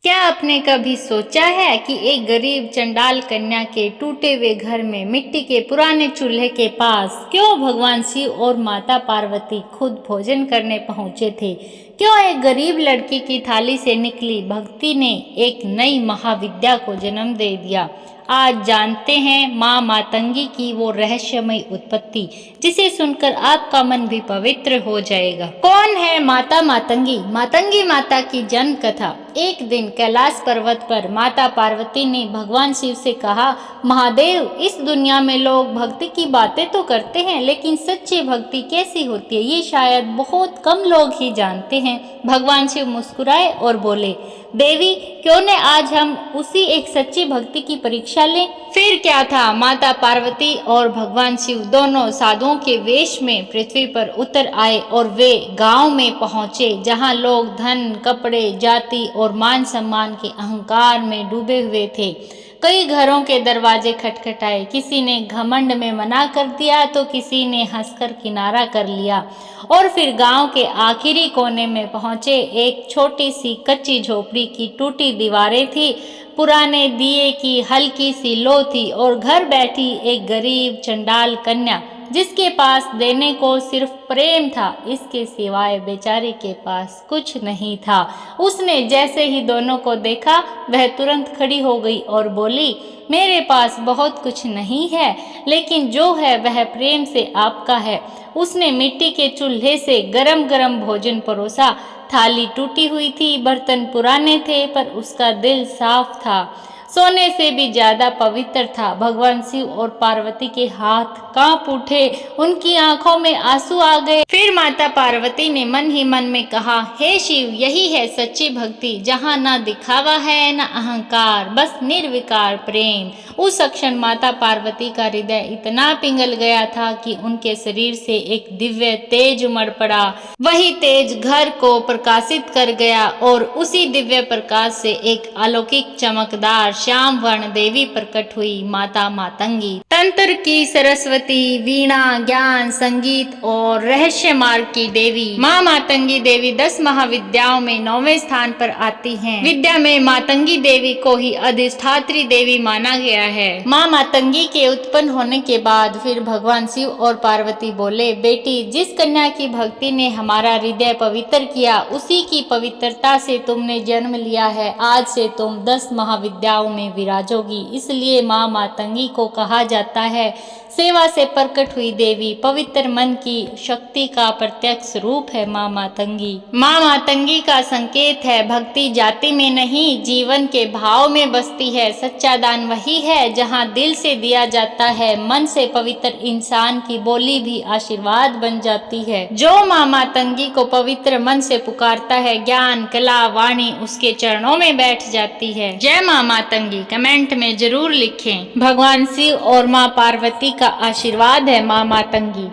क्या आपने कभी सोचा है कि एक गरीब चंडाल कन्या के टूटे हुए घर में मिट्टी के पुराने चूल्हे के पास क्यों भगवान शिव और माता पार्वती खुद भोजन करने पहुंचे थे? क्यों एक गरीब लड़की की थाली से निकली भक्ति ने एक नई महाविद्या को जन्म दे दिया? आज जानते हैं माँ मातंगी की वो रहस्यमय उत्पत्ति, जिसे सुनकर आपका मन भी पवित्र हो जाएगा। कौन है माता मातंगी? मातंगी माता की जन्म कथा। एक दिन कैलाश पर्वत पर माता पार्वती ने भगवान शिव से कहा, महादेव, इस दुनिया में लोग भक्ति की बातें तो करते हैं, लेकिन सच्ची भक्ति कैसी होती है ये शायद बहुत कम लोग ही जानते हैं। भगवान शिव मुस्कुराए और बोले, देवी, क्यों न आज हम उसी एक सच्ची भक्ति की परीक्षा लें। फिर क्या था, माता पार्वती और भगवान शिव दोनों साधुओं के वेश में पृथ्वी पर उतर आए और वे गांव में पहुंचे जहां लोग धन, कपड़े, जाति और मान सम्मान के अहंकार में डूबे हुए थे। कई घरों के दरवाजे खटखटाए, किसी ने घमंड में मना कर दिया तो किसी ने हंसकर किनारा कर लिया। और फिर गांव के आखिरी कोने में पहुंचे। एक छोटी सी कच्ची झोपड़ी की टूटी दीवारें थी, पुराने दिए की हल्की सी लो थी और घर बैठी एक गरीब चंडाल कन्या, जिसके पास देने को सिर्फ प्रेम था, इसके सिवाय बेचारी के पास कुछ नहीं था। उसने जैसे ही दोनों को देखा, वह तुरंत खड़ी हो गई और बोली, मेरे पास बहुत कुछ नहीं है, लेकिन जो है वह प्रेम से आपका है। उसने मिट्टी के चूल्हे से गरम गरम भोजन परोसा। थाली टूटी हुई थी, बर्तन पुराने थे, पर उसका दिल साफ था, सोने से भी ज्यादा पवित्र था। भगवान शिव और पार्वती के हाथ कांप उठे, उनकी आंखों में आंसू आ गए। फिर माता पार्वती ने मन ही मन में कहा, हे शिव, यही है सच्ची भक्ति, जहाँ ना दिखावा है ना अहंकार, बस निर्विकार प्रेम। उस क्षण माता पार्वती का हृदय इतना पिघल गया था कि उनके शरीर से एक दिव्य तेज उमड़ पड़ा। वही तेज घर को प्रकाशित कर गया और उसी दिव्य प्रकाश से एक अलौकिक चमकदार श्याम वर्ण देवी प्रकट हुई, माता मातंगी। तंत्र की सरस्वती, वीणा, ज्ञान, संगीत और रहस्य मार्ग की देवी माँ मातंगी देवी 10 महाविद्याओं में 9वें स्थान पर आती हैं। विद्या में मातंगी देवी को ही अधिष्ठात्री देवी माना गया है। माँ मातंगी के उत्पन्न होने के बाद फिर भगवान शिव और पार्वती बोले, बेटी, जिस कन्या की भक्ति ने हमारा हृदय पवित्र किया, उसी की पवित्रता से तुमने जन्म लिया है। आज से तुम 10 महाविद्याओं में विराजोगी। इसलिए माँ मातंगी को कहा जाता है सेवा से प्रकट हुई देवी, पवित्र मन की शक्ति का प्रत्यक्ष रूप है माँ मातंगी। माँ मातंगी का संकेत है भक्ति जाति में नहीं, जीवन के भाव में बसती है। सच्चा दान वही है जहाँ दिल से दिया जाता है। मन से पवित्र इंसान की बोली भी आशीर्वाद बन जाती है। जो माँ मातंगी को पवित्र मन से पुकारता है, ज्ञान, कला, वाणी उसके चरणों में बैठ जाती है। जय माँ मातंगी कमेंट में जरूर लिखें। भगवान शिव और माँ पार्वती का आशीर्वाद है माँ मातंगी।